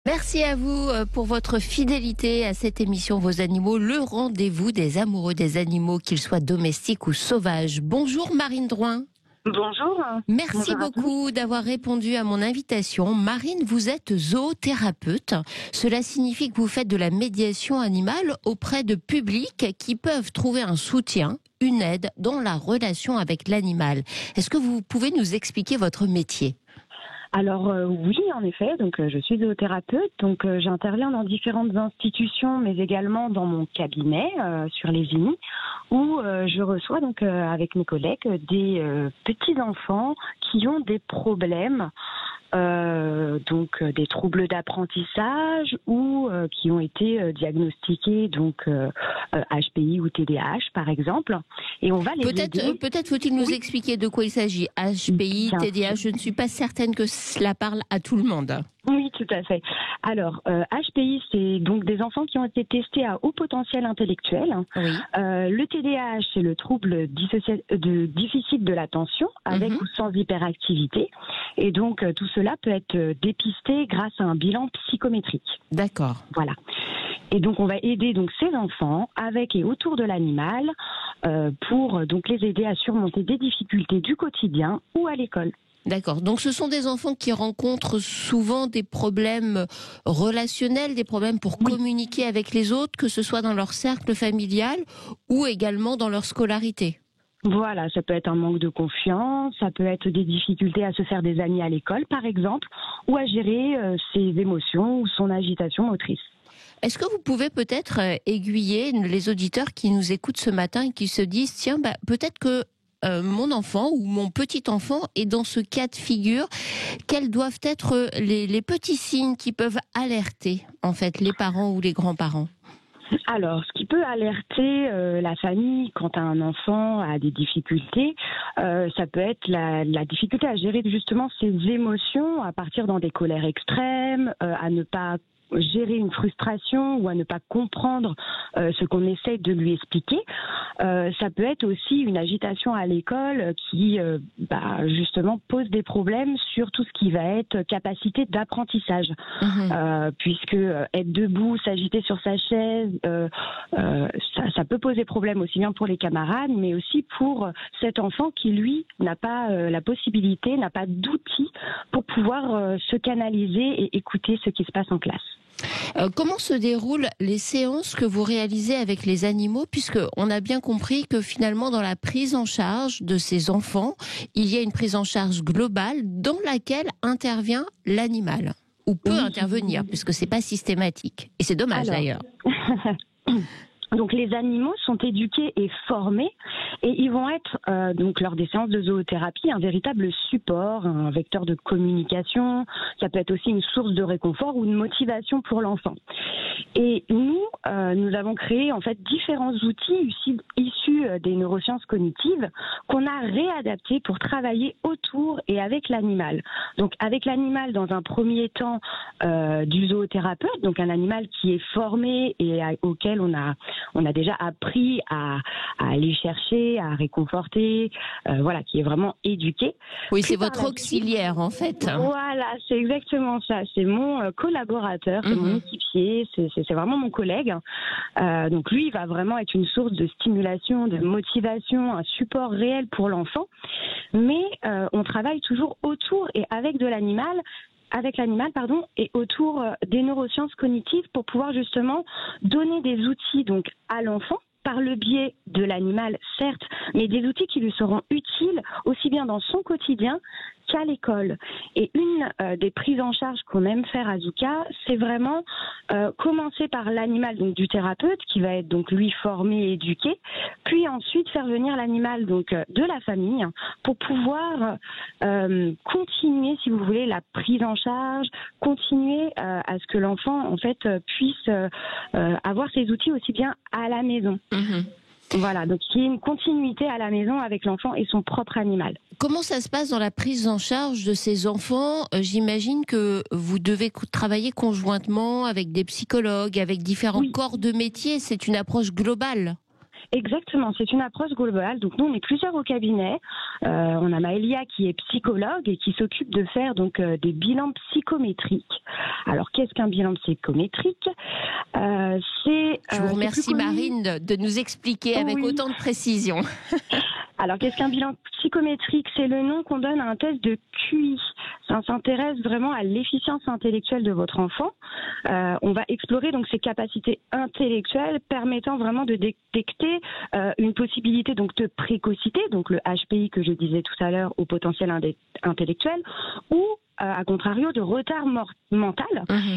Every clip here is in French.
Merci à vous pour votre fidélité à cette émission Vos Animaux, le rendez-vous des amoureux des animaux, qu'ils soient domestiques ou sauvages. Bonjour Marine Drouin. Bonjour. Merci Bonjour à tous. beaucoup d'avoir répondu à mon invitation. Marine, vous êtes zoothérapeute. Cela signifie que vous faites de la médiation animale auprès de publics qui peuvent trouver un soutien, une aide dans la relation avec l'animal. Est-ce que vous pouvez nous expliquer votre métier ? Alors oui, en effet, je suis zoothérapeute, j'interviens dans différentes institutions, mais également dans mon cabinet sur les Vignes, où je reçois avec mes collègues des petits enfants qui ont des problèmes, des troubles d'apprentissage ou qui ont été diagnostiqués HPI ou TDAH par exemple, et on va les aider. Peut-être faut-il nous expliquer de quoi il s'agit. HPI, TDAH, je ne suis pas certaine que cela parle à tout le monde. Oui, tout à fait. Alors, HPI, c'est donc des enfants qui ont été testés à haut potentiel intellectuel. Oui. Le TDAH, c'est le trouble difficile de l'attention, avec ou sans hyperactivité. Et donc, tout cela peut être dépisté grâce à un bilan psychométrique. D'accord. Voilà. Et donc, on va aider ces enfants avec et autour de l'animal pour les aider à surmonter des difficultés du quotidien ou à l'école. D'accord. Donc, ce sont des enfants qui rencontrent souvent des problèmes relationnels, des problèmes pour communiquer avec les autres, que ce soit dans leur cercle familial ou également dans leur scolarité. Voilà, ça peut être un manque de confiance, ça peut être des difficultés à se faire des amis à l'école, par exemple, ou à gérer ses émotions ou son agitation motrice. Est-ce que vous pouvez peut-être aiguiller les auditeurs qui nous écoutent ce matin et qui se disent, tiens, peut-être que mon enfant ou mon petit enfant est dans ce cas de figure, quels doivent être les petits signes qui peuvent alerter en fait les parents ou les grands-parents ? Alors, ce qui peut alerter la famille quand un enfant a des difficultés, ça peut être la difficulté à gérer justement ses émotions, à partir dans des colères extrêmes, à ne pas gérer une frustration ou à ne pas comprendre ce qu'on essaie de lui expliquer. Ça peut être aussi une agitation à l'école qui justement pose des problèmes sur tout ce qui va être capacité d'apprentissage. Puisque être debout, s'agiter sur sa chaise, ça peut poser problème aussi bien pour les camarades, mais aussi pour cet enfant qui, lui, n'a pas la possibilité, n'a pas d'outils pour pouvoir se canaliser et écouter ce qui se passe en classe. Comment se déroulent les séances que vous réalisez avec les animaux, puisque on a bien compris que finalement dans la prise en charge de ces enfants, il y a une prise en charge globale dans laquelle intervient l'animal, ou peut intervenir, puisque c'est pas systématique. Et c'est dommage d'ailleurs. Donc les animaux sont éduqués et formés et ils vont être, lors des séances de zoothérapie, un véritable support, un vecteur de communication. Ça peut être aussi une source de réconfort ou de motivation pour l'enfant. Et nous avons créé en fait différents outils issus des neurosciences cognitives qu'on a réadaptés pour travailler autour et avec l'animal. Donc avec l'animal dans un premier temps du zoothérapeute, donc un animal qui est formé et auquel on a déjà appris à aller chercher, à réconforter, qui est vraiment éduqué. Oui, c'est votre auxiliaire en fait. Voilà, c'est exactement ça. C'est mon collaborateur, c'est mon équipier, c'est vraiment mon collègue. Donc lui, il va vraiment être une source de stimulation, de motivation, un support réel pour l'enfant. Mais on travaille toujours autour et avec l'animal, et autour des neurosciences cognitives pour pouvoir justement donner des outils à l'enfant par le biais de l'animal, certes, mais des outils qui lui seront utiles aussi bien dans son quotidien qu'à l'école. Et une des prises en charge qu'on aime faire à Zouka, c'est vraiment commencer par l'animal du thérapeute qui va être lui formé et éduqué, puis ensuite faire venir l'animal de la famille pour pouvoir continuer, si vous voulez, la prise en charge, continuer à ce que l'enfant en fait puisse avoir ses outils aussi bien à la maison. Voilà, donc il y a une continuité à la maison avec l'enfant et son propre animal. Comment ça se passe dans la prise en charge de ces enfants ? J'imagine que vous devez travailler conjointement avec des psychologues, avec différents corps de métier. C'est une approche globale. Exactement, c'est une approche globale. Donc nous, on est plusieurs au cabinet. On a Maëlia qui est psychologue et qui s'occupe de faire donc des bilans psychométriques. Alors qu'est-ce qu'un bilan psychométrique? Je vous remercie Marine de nous expliquer avec autant de précision. Alors, qu'est-ce qu'un bilan psychométrique? C'est le nom qu'on donne à un test de QI. Ça s'intéresse vraiment à l'efficience intellectuelle de votre enfant. On va explorer donc ses capacités intellectuelles permettant vraiment de détecter une possibilité donc de précocité, donc le HPI que je disais tout à l'heure au potentiel intellectuel, ou à contrario de retard mental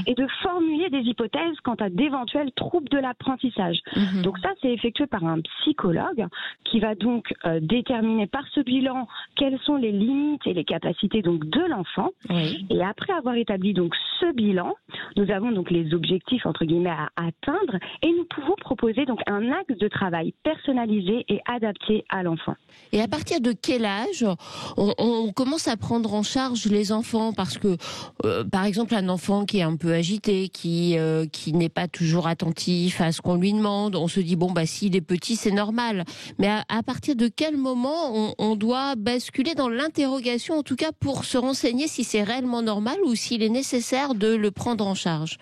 et de formuler des hypothèses quant à d'éventuels troubles de l'apprentissage. Donc ça, c'est effectué par un psychologue qui va donc déterminer par ce bilan quelles sont les limites et les capacités donc de l'enfant. Et après avoir établi donc ce bilan, nous avons donc les objectifs entre guillemets à atteindre et nous pouvons proposer donc un axe de travail personnalisé et adapté à l'enfant. Et à partir de quel âge on commence à prendre en charge les enfants? Parce que, par exemple, un enfant qui est un peu agité, qui n'est pas toujours attentif à ce qu'on lui demande, on se dit, bon, bah, s'il est petit, c'est normal. Mais à partir de quel moment on doit basculer dans l'interrogation, en tout cas pour se renseigner si c'est réellement normal ou s'il est nécessaire de le prendre en charge?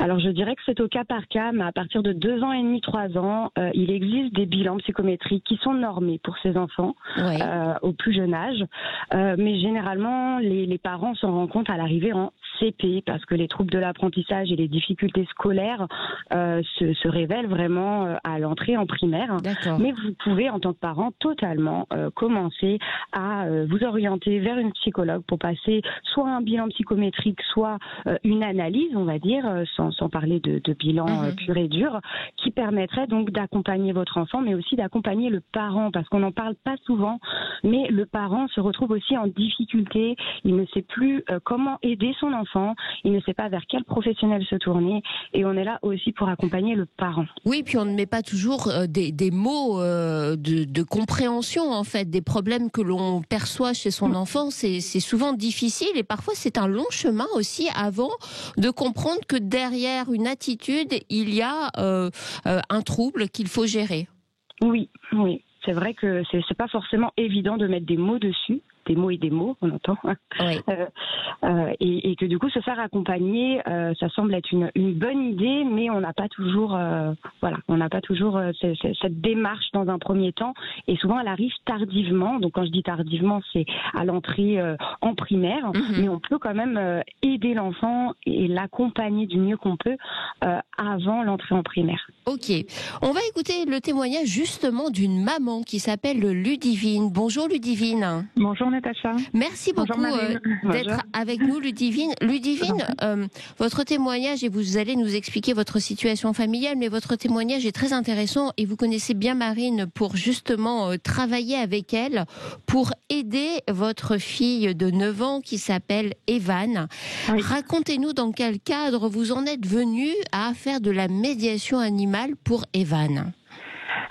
Alors je dirais que c'est au cas par cas, mais à partir de 2 ans et demi, 3 ans, il existe des bilans psychométriques qui sont normés pour ces enfants au plus jeune âge. Mais généralement, les parents s'en rendent compte à l'arrivée en CP parce que les troubles de l'apprentissage et les difficultés scolaires se révèlent vraiment à l'entrée en primaire. Mais vous pouvez, en tant que parent, totalement commencer à vous orienter vers une psychologue pour passer soit un bilan psychométrique, soit une analyse, on va dire, sans parler de bilan pur et dur, qui permettrait donc d'accompagner votre enfant, mais aussi d'accompagner le parent, parce qu'on n'en parle pas souvent, mais le parent se retrouve aussi en difficulté, il ne sait plus comment aider son enfant, il ne sait pas vers quel professionnel se tourner, et on est là aussi pour accompagner le parent. Oui, puis on ne met pas toujours des mots de compréhension, en fait, des problèmes que l'on perçoit chez son enfant, c'est souvent difficile, et parfois c'est un long chemin aussi avant de comprendre que derrière une attitude, il y a un trouble qu'il faut gérer. Oui, c'est vrai que c'est pas forcément évident de mettre des mots dessus. Des mots et des mots, on entend. Et que du coup, se faire accompagner, ça semble être une bonne idée, mais on n'a pas toujours, cette démarche dans un premier temps. Et souvent, elle arrive tardivement. Donc, quand je dis tardivement, c'est à l'entrée en primaire, mais on peut quand même aider l'enfant et l'accompagner du mieux qu'on peut avant l'entrée en primaire. Ok, on va écouter le témoignage justement d'une maman qui s'appelle Ludivine. Bonjour Ludivine. Bonjour Natacha. Merci beaucoup d'être avec nous Ludivine. Ludivine, votre témoignage, et vous allez nous expliquer votre situation familiale, mais votre témoignage est très intéressant et vous connaissez bien Marine pour justement travailler avec elle, pour aider votre fille de 9 ans qui s'appelle Evan. Oui. Racontez-nous dans quel cadre vous en êtes venue à faire de la médiation animale pour Evan.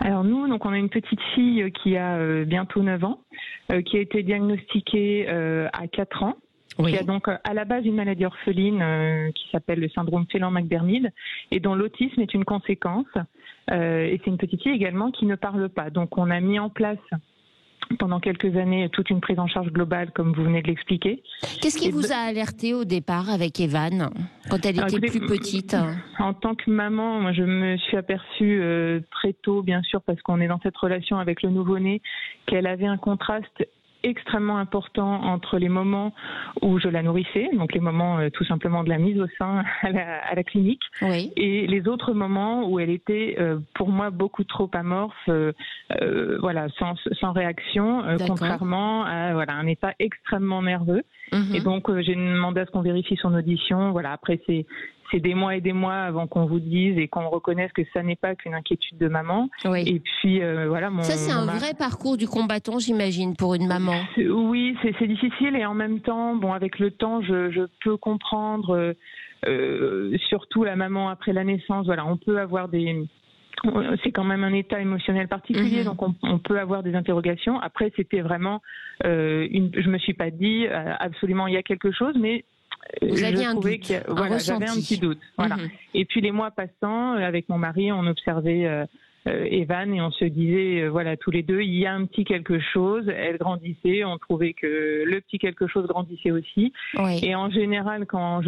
Alors nous, donc on a une petite fille qui a bientôt 9 ans, qui a été diagnostiquée à 4 ans, qui a donc à la base une maladie orpheline qui s'appelle le syndrome Phelan-McDermid et dont l'autisme est une conséquence. Et c'est une petite fille également qui ne parle pas. Donc on a mis en place pendant quelques années toute une prise en charge globale, comme vous venez de l'expliquer. Qu'est-ce qui vous a alerté au départ avec Evan, quand elle était plus petite? En tant que maman, moi, je me suis aperçue très tôt, bien sûr, parce qu'on est dans cette relation avec le nouveau-né, qu'elle avait un contraste extrêmement important entre les moments où je la nourrissais, donc les moments tout simplement de la mise au sein à la clinique, et les autres moments où elle était pour moi beaucoup trop amorphe, sans réaction, contrairement à un état extrêmement nerveux. Et donc j'ai demandé à ce qu'on vérifie son audition. Après c'est des mois et des mois avant qu'on vous dise et qu'on reconnaisse que ça n'est pas qu'une inquiétude de maman. Et puis ça c'est un vrai parcours du combattant, j'imagine, pour une maman. Oui, c'est difficile et en même temps, avec le temps, je peux comprendre, surtout la maman après la naissance. On peut avoir c'est quand même un état émotionnel particulier, donc on peut avoir des interrogations. Après, c'était vraiment, je me suis pas dit absolument il y a quelque chose, mais vous aviez un doute, j'avais un petit doute. Et puis les mois passant, avec mon mari, on observait Evan, et on se disait, voilà, tous les deux, il y a un petit quelque chose. Elle grandissait, on trouvait que le petit quelque chose grandissait aussi. Oui. Et en général, quand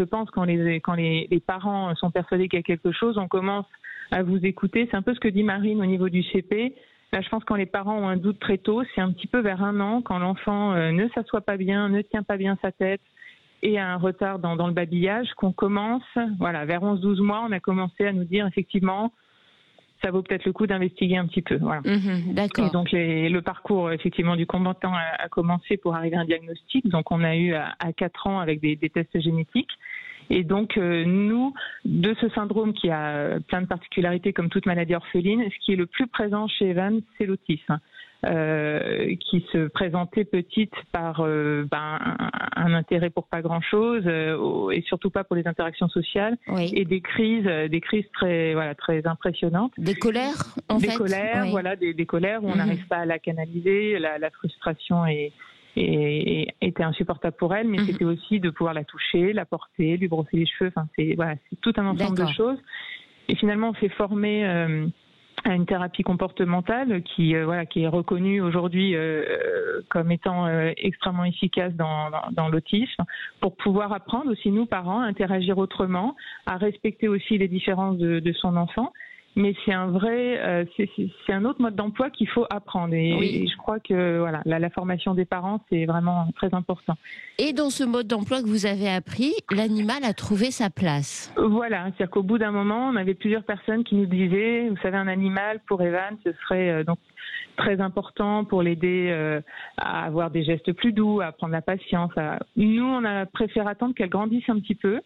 les parents sont persuadés qu'il y a quelque chose, on commence à vous écouter. C'est un peu ce que dit Marine au niveau du CP. Là, je pense que quand les parents ont un doute très tôt, c'est un petit peu vers 1 an, quand l'enfant ne s'assoit pas bien, ne tient pas bien sa tête et a un retard dans le babillage, qu'on commence, voilà, vers 11-12 mois, on a commencé à nous dire effectivement, ça vaut peut-être le coup d'investiguer un petit peu. Voilà. D'accord. Et donc le parcours effectivement du combattant a commencé pour arriver à un diagnostic. Donc on a eu à 4 ans avec des tests génétiques. Et donc nous, de ce syndrome qui a plein de particularités comme toute maladie orpheline, ce qui est le plus présent chez Evan, c'est l'autisme. Qui se présentait petite par un intérêt pour pas grand-chose et surtout pas pour les interactions sociales, oui. Et des crises très impressionnantes. Des colères, des colères, oui. Voilà, des colères où on n'arrive pas à la canaliser, la frustration était insupportable pour elle, mais c'était aussi de pouvoir la toucher, la porter, lui brosser les cheveux. Enfin, c'est tout un ensemble de choses. Et finalement, on s'est formé à une thérapie comportementale qui est reconnue aujourd'hui comme étant extrêmement efficace dans l'autisme, pour pouvoir apprendre aussi, nous parents, à interagir autrement, à respecter aussi les différences de son enfant. Mais c'est un autre mode d'emploi qu'il faut apprendre. Et je crois que voilà, la formation des parents, c'est vraiment très important. Et dans ce mode d'emploi que vous avez appris, l'animal a trouvé sa place. Voilà, c'est-à-dire qu'au bout d'un moment, on avait plusieurs personnes qui nous disaient, vous savez, un animal pour Evan, ce serait donc très important pour l'aider à avoir des gestes plus doux, à prendre la patience. Nous, on a préféré attendre qu'elle grandisse un petit peu.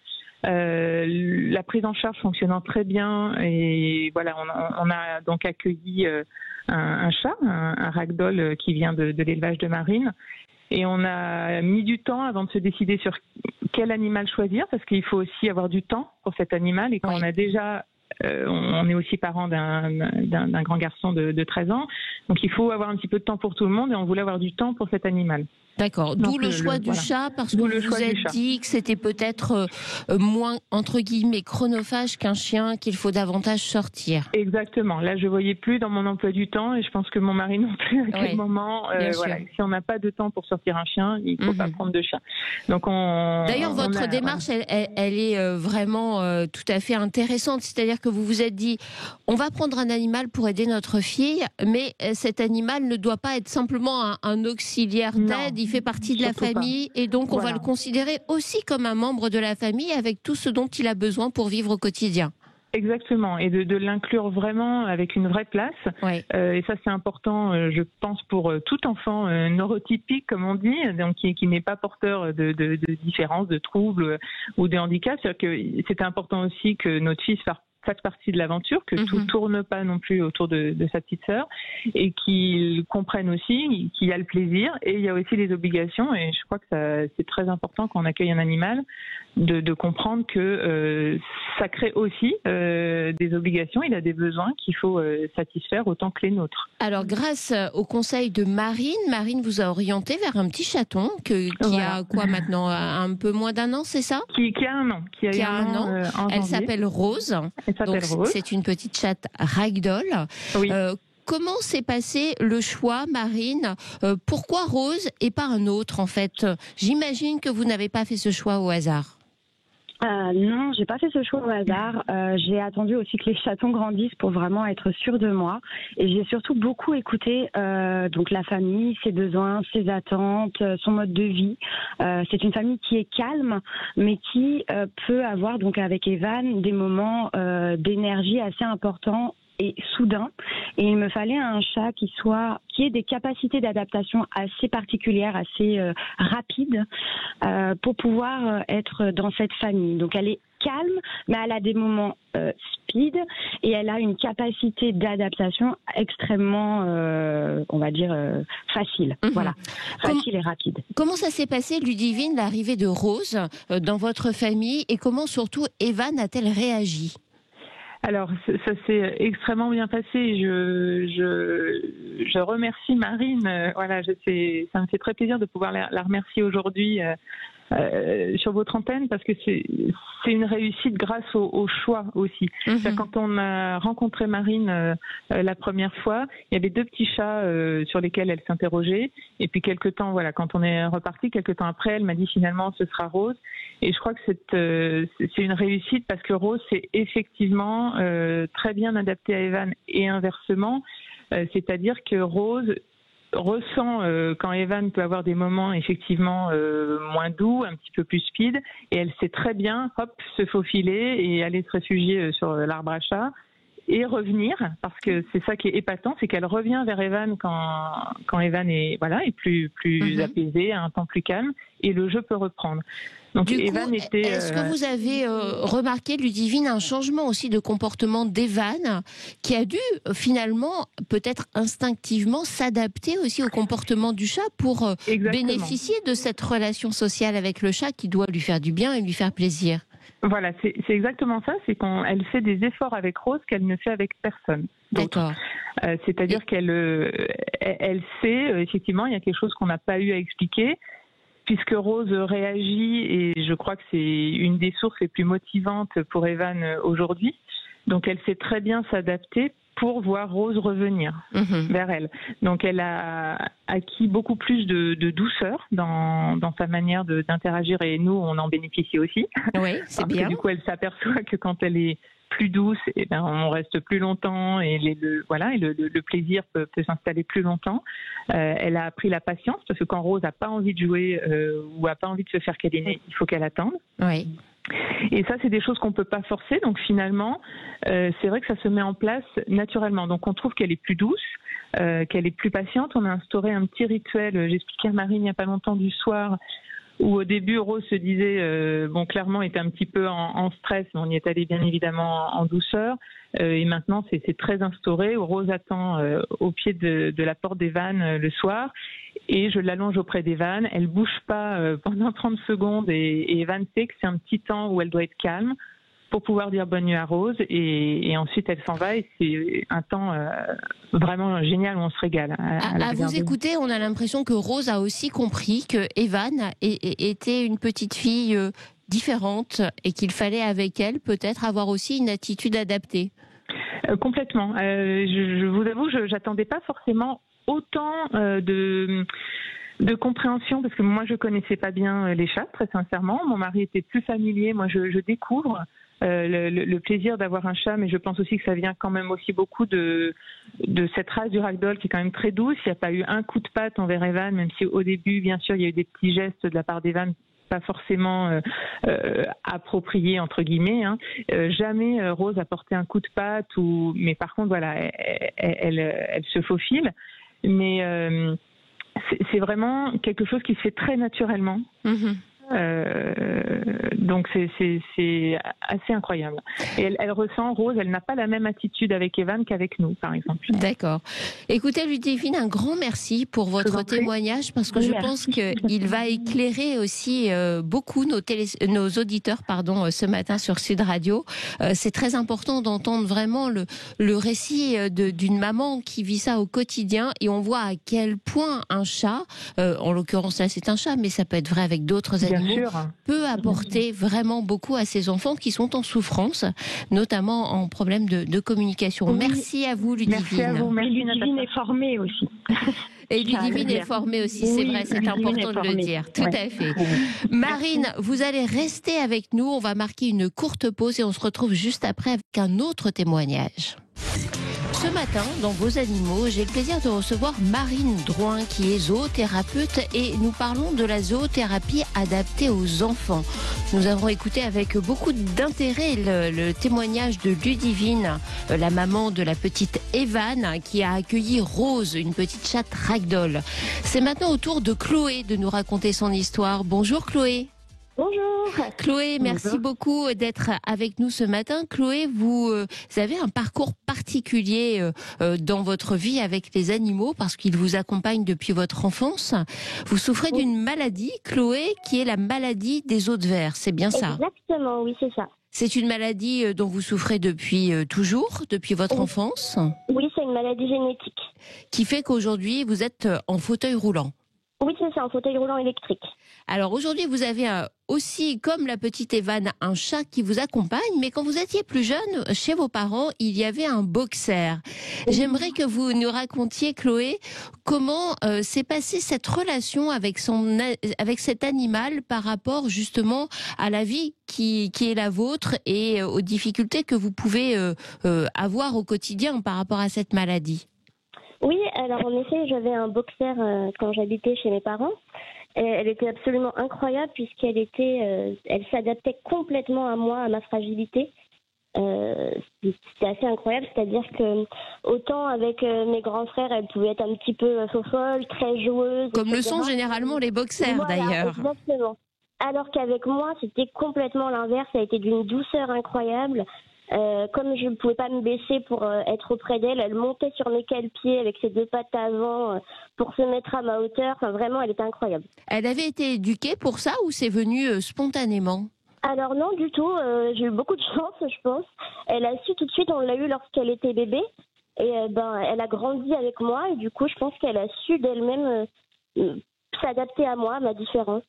La prise en charge fonctionnant très bien, et voilà, on a donc accueilli un chat, un ragdoll qui vient de l'élevage de Marine, et on a mis du temps avant de se décider sur quel animal choisir, parce qu'il faut aussi avoir du temps pour cet animal, et quand on a déjà on est aussi parent d'un grand garçon de 13 ans, donc il faut avoir un petit peu de temps pour tout le monde, et on voulait avoir du temps pour cet animal. D'accord, d'où le choix du chat, parce que vous vous êtes dit que c'était peut-être moins, entre guillemets, chronophage qu'un chien, qu'il faut davantage sortir. Exactement, là je voyais plus dans mon emploi du temps, et je pense que mon mari non plus, à quel moment, si on n'a pas de temps pour sortir un chien, il ne faut pas prendre de chien. Donc d'ailleurs, votre démarche, elle est vraiment tout à fait intéressante, c'est-à-dire que vous vous êtes dit, on va prendre un animal pour aider notre fille, mais cet animal ne doit pas être simplement un auxiliaire d'aide. Il fait partie de la famille, et donc on va le considérer aussi comme un membre de la famille, avec tout ce dont il a besoin pour vivre au quotidien. Exactement, et de l'inclure vraiment avec une vraie place. Et ça, c'est important, je pense, pour tout enfant neurotypique, comme on dit, donc qui n'est pas porteur de différences, de troubles ou de handicap. C'est-à-dire que c'était important aussi que notre fils fasse partie de l'aventure, que tout tourne pas non plus autour de sa petite sœur, et qu'ils comprennent aussi qu'il y a le plaisir et il y a aussi les obligations. Et je crois que c'est très important quand on accueille un animal de comprendre que ça crée aussi des obligations. Il a des besoins qu'il faut satisfaire autant que les nôtres. Alors, grâce au conseil de Marine vous a orienté vers un petit chaton qui a quoi maintenant, un peu moins d'1 an, c'est ça ? Qui a 1 an. Qui a 1 an. Elle s'appelle Rose. Donc, c'est une petite chatte ragdoll. Oui. Comment s'est passé le choix, Marine ? Pourquoi Rose et pas un autre, en fait ? J'imagine que vous n'avez pas fait ce choix au hasard. Non, j'ai pas fait ce choix au hasard. J'ai attendu aussi que les chatons grandissent pour vraiment être sûre de moi. Et j'ai surtout beaucoup écouté donc la famille, ses besoins, ses attentes, son mode de vie. C'est une famille qui est calme, mais qui peut avoir donc avec Evan des moments d'énergie assez importants et soudain, et il me fallait un chat qui ait des capacités d'adaptation assez particulières, assez rapides, pour pouvoir être dans cette famille. Donc elle est calme, mais elle a des moments speed, et elle a une capacité d'adaptation extrêmement, on va dire, facile. Voilà, facile et rapide. Comment ça s'est passé, Ludivine, l'arrivée de Rose dans votre famille, et comment surtout Evan a-t-elle réagi ? Alors, ça s'est extrêmement bien passé. Je remercie Marine. Voilà, ça me fait très plaisir de pouvoir la remercier aujourd'hui sur votre antenne parce que c'est une réussite grâce au choix aussi. Quand on a rencontré Marine la première fois, il y avait 2 petits chats sur lesquels elle s'interrogeait. Et puis quelques temps, voilà, quand on est reparti, quelques temps après, elle m'a dit finalement ce sera Rose. Et je crois que c'est une réussite parce que Rose c'est effectivement très bien adapté à Evan et inversement. C'est-à-dire que Rose ressent quand Evan peut avoir des moments effectivement moins doux, un petit peu plus speed, et elle sait très bien se faufiler et aller se réfugier sur l'arbre à chat et revenir, parce que c'est ça qui est épatant, c'est qu'elle revient vers Evan quand Evan est plus apaisé, à un temps plus calme, et le jeu peut reprendre. Donc Evan était. Est-ce que vous avez remarqué, Ludivine, un changement aussi de comportement d'Evan qui a dû finalement, peut-être instinctivement, s'adapter aussi au comportement du chat pour bénéficier de cette relation sociale avec le chat qui doit lui faire du bien et lui faire plaisir? Voilà, c'est exactement ça, c'est qu'elle fait des efforts avec Rose qu'elle ne fait avec personne. D'accord. C'est-à-dire qu'elle sait, effectivement, il y a quelque chose qu'on n'a pas eu à expliquer, puisque Rose réagit, et je crois que c'est une des sources les plus motivantes pour Evan aujourd'hui. Donc elle sait très bien s'adapter pour voir Rose revenir vers elle. Donc elle a acquis beaucoup plus de douceur dans sa manière d'interagir, et nous on en bénéficie aussi. Oui, c'est bien. Du coup elle s'aperçoit que quand elle est plus douce, on reste plus longtemps et le plaisir peut s'installer plus longtemps. Elle a appris la patience, parce que quand Rose n'a pas envie de jouer ou n'a pas envie de se faire câliner, il faut qu'elle attende. Oui. Et ça, c'est des choses qu'on ne peut pas forcer. Donc finalement, c'est vrai que ça se met en place naturellement. Donc on trouve qu'elle est plus douce, qu'elle est plus patiente. On a instauré un petit rituel, j'expliquais à Marine il n'y a pas longtemps, du soir, où au début Rose se disait, clairement était un petit peu en stress, mais on y est allé bien évidemment en douceur. Et maintenant c'est très instauré, où Rose attend au pied de la porte d'Evan le soir, et je l'allonge auprès d'Evan. Elle bouge pas pendant 30 secondes, et Evan sait que c'est un petit temps où elle doit être calme pour pouvoir dire bonne nuit à Rose, et ensuite elle s'en va, et c'est un temps vraiment génial où on se régale. À vous écouter, on a l'impression que Rose a aussi compris que Evan était une petite fille différente, et qu'il fallait avec elle peut-être avoir aussi une attitude adaptée. Complètement. Je vous avoue, je n'attendais pas forcément autant de compréhension, parce que moi je connaissais pas bien les chats, très sincèrement. Mon mari était plus familier, moi je découvre le plaisir d'avoir un chat, mais je pense aussi que ça vient quand même aussi beaucoup de cette race du ragdoll qui est quand même très douce. Il n'y a pas eu un coup de patte envers Evan, même si au début, bien sûr, il y a eu des petits gestes de la part d'Evan, pas forcément appropriés entre guillemets. Jamais Rose a porté un coup de patte, mais par contre, voilà, elle se faufile. Mais c'est vraiment quelque chose qui se fait très naturellement. Donc c'est assez incroyable. Et elle ressent, Rose, elle n'a pas la même attitude avec Evan qu'avec nous, par exemple. D'accord. Écoutez, Ludivine, un grand merci pour votre témoignage, parce que je pense qu'il va éclairer aussi beaucoup nos auditeurs ce matin sur Sud Radio. C'est très important d'entendre vraiment le récit d'une maman qui vit ça au quotidien, et on voit à quel point un chat, en l'occurrence là c'est un chat, mais ça peut être vrai avec d'autres animaux, peut apporter vraiment beaucoup à ces enfants qui sont en souffrance, notamment en problème de communication. Oui. Merci à vous, Ludivine. Merci à vous. Merci, Ludivine est formée aussi. Et Ludivine est formée aussi, c'est vrai, c'est important de le dire. Tout à fait. Marine, vous allez rester avec nous. On va marquer une courte pause et on se retrouve juste après avec un autre témoignage. Ce matin, dans Vos Animaux, j'ai le plaisir de recevoir Marine Drouin, qui est zoothérapeute, et nous parlons de la zoothérapie adaptée aux enfants. Nous avons écouté avec beaucoup d'intérêt le témoignage de Ludivine, la maman de la petite Evan, qui a accueilli Rose, une petite chatte ragdoll. C'est maintenant au tour de Chloé de nous raconter son histoire. Bonjour Chloé. Bonjour. Chloé, merci beaucoup d'être avec nous ce matin. Chloé, vous avez un parcours particulier dans votre vie avec les animaux, parce qu'ils vous accompagnent depuis votre enfance. Vous souffrez d'une maladie, Chloé, qui est la maladie des os de verre, c'est bien ça? Exactement, oui, c'est ça. C'est une maladie dont vous souffrez depuis toujours, depuis votre enfance? Oui, c'est une maladie génétique. Qui fait qu'aujourd'hui, vous êtes en fauteuil roulant? Oui, c'est ça, un fauteuil roulant électrique. Alors aujourd'hui, vous avez aussi, comme la petite Evan, un chat qui vous accompagne, mais quand vous étiez plus jeune, chez vos parents, il y avait un boxer. J'aimerais que vous nous racontiez, Chloé, comment s'est passée cette relation avec cet animal par rapport justement à la vie qui est la vôtre et aux difficultés que vous pouvez avoir au quotidien par rapport à cette maladie. Oui, alors en effet, j'avais un boxer quand j'habitais chez mes parents. Elle était absolument incroyable puisqu'elle elle s'adaptait complètement à moi, à ma fragilité. C'était assez incroyable, c'est-à-dire que autant avec mes grands frères, elle pouvait être un petit peu fofolle, très joueuse. Comme etc. le sont généralement les boxers, voilà, d'ailleurs. Exactement. Alors qu'avec moi, c'était complètement l'inverse. Ça a été d'une douceur incroyable. Comme je ne pouvais pas me baisser pour être auprès d'elle, elle montait sur mes cale-pieds avec ses deux pattes avant pour se mettre à ma hauteur. Enfin, vraiment, elle était incroyable. Elle avait été éduquée pour ça ou c'est venu spontanément ? Alors non, du tout. J'ai eu beaucoup de chance, je pense. Elle a su tout de suite, on l'a eu lorsqu'elle était bébé. Et elle a grandi avec moi et du coup, je pense qu'elle a su d'elle-même s'adapter à moi, à ma différence.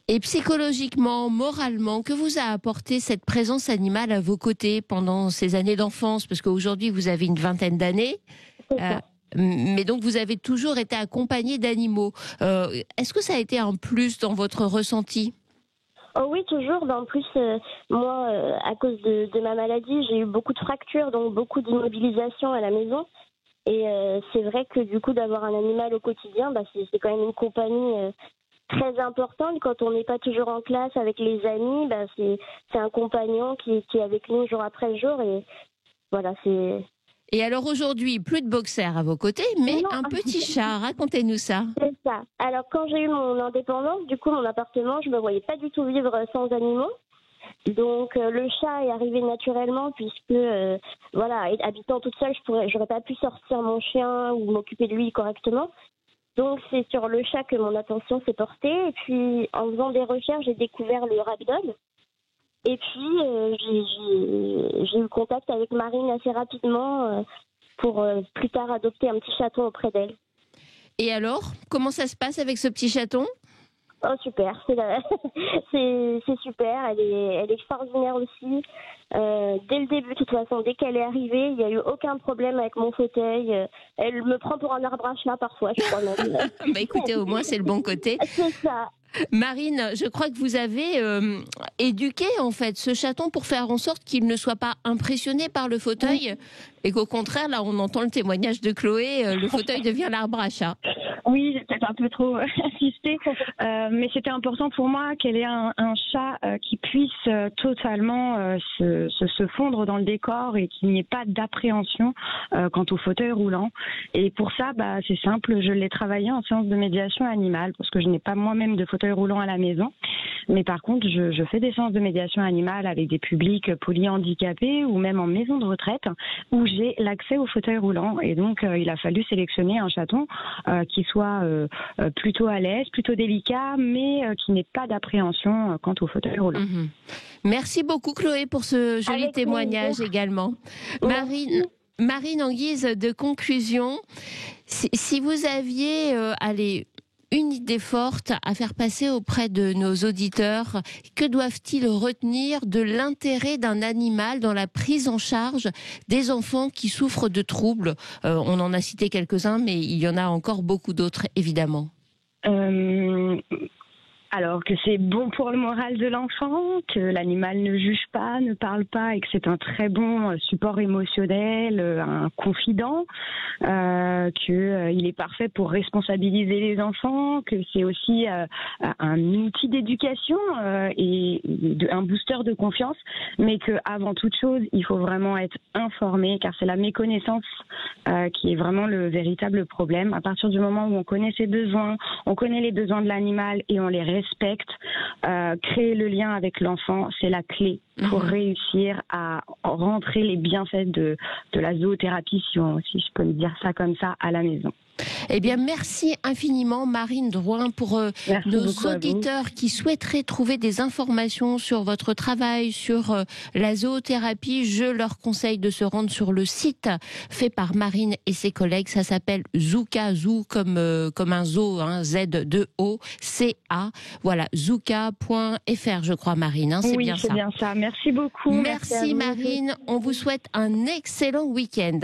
Et psychologiquement, moralement, que vous a apporté cette présence animale à vos côtés pendant ces années d'enfance ? Parce qu'aujourd'hui, vous avez une vingtaine d'années. Mais donc, vous avez toujours été accompagné d'animaux. Est-ce que ça a été un plus dans votre ressenti ? Oh oui, toujours. En plus, moi, à cause de ma maladie, j'ai eu beaucoup de fractures, donc beaucoup d'immobilisation à la maison. Et c'est vrai que du coup, d'avoir un animal au quotidien, c'est quand même une compagnie très importante. Quand on n'est pas toujours en classe avec les amis, c'est un compagnon qui est avec nous jour après jour. Et voilà, c'est... Et alors aujourd'hui, plus de boxers à vos côtés, mais un petit chat. Racontez-nous ça. C'est ça. Alors quand j'ai eu mon indépendance, du coup, mon appartement, je me voyais pas du tout vivre sans animaux. Donc le chat est arrivé naturellement puisque habitant toute seule, j'aurais pas pu sortir mon chien ou m'occuper de lui correctement. Donc c'est sur le chat que mon attention s'est portée. Et puis en faisant des recherches, j'ai découvert le ragdoll. Et puis j'ai eu contact avec Marine assez rapidement pour plus tard adopter un petit chaton auprès d'elle. Et alors, comment ça se passe avec ce petit chaton ? Oh super, c'est super, elle est extraordinaire aussi. Dès le début, de toute façon, dès qu'elle est arrivée, il n'y a eu aucun problème avec mon fauteuil. Elle me prend pour un arbre à chat parfois, je crois même. Écoutez, au moins c'est le bon côté. C'est ça. Marine, je crois que vous avez éduqué en fait ce chaton pour faire en sorte qu'il ne soit pas impressionné par le fauteuil et qu'au contraire, là on entend le témoignage de Chloé, le fauteuil devient l'arbre à chat. Oui, j'ai peut-être un peu trop insisté, mais c'était important pour moi qu'elle ait un chat qui puisse totalement se fondre dans le décor et qu'il n'y ait pas d'appréhension quant au fauteuil roulant. Et pour ça, c'est simple, je l'ai travaillé en séance de médiation animale parce que je n'ai pas moi-même de fauteuil roulant à la maison. Mais par contre, je fais des séances de médiation animale avec des publics polyhandicapés ou même en maison de retraite où j'ai l'accès au fauteuil roulant. Et donc, il a fallu sélectionner un chaton qui soit plutôt à l'aise, plutôt délicat, mais qui n'ait pas d'appréhension quant au fauteuil roulant. Mmh. Merci beaucoup, Chloé, pour ce joli avec témoignage plaisir. également. Marine, en guise de conclusion, si vous aviez une idée forte à faire passer auprès de nos auditeurs, que doivent-ils retenir de l'intérêt d'un animal dans la prise en charge des enfants qui souffrent de troubles ? On en a cité quelques-uns, mais il y en a encore beaucoup d'autres, évidemment. Alors que c'est bon pour le moral de l'enfant, que l'animal ne juge pas, ne parle pas et que c'est un très bon support émotionnel, un confident, qu'il est parfait pour responsabiliser les enfants, que c'est aussi un outil d'éducation et un booster de confiance, mais qu'avant toute chose, il faut vraiment être informé car c'est la méconnaissance qui est vraiment le véritable problème. À partir du moment où on connaît ses besoins, on connaît les besoins de l'animal et on les respecte, créer le lien avec l'enfant, c'est la clé pour réussir à rentrer les bienfaits de la zoothérapie, si je peux me dire ça comme ça, à la maison. Eh bien, merci infiniment, Marine Drouin, pour nos auditeurs qui souhaiteraient trouver des informations sur votre travail, sur la zoothérapie. Je leur conseille de se rendre sur le site fait par Marine et ses collègues. Ça s'appelle Zooka, Zoo comme un zoo, hein, Z-2-O-C-A. Voilà, zooka.fr, je crois, Marine. Hein, c'est bien ça. Oui, c'est bien ça. Merci beaucoup. Merci Marine. On vous souhaite un excellent week-end.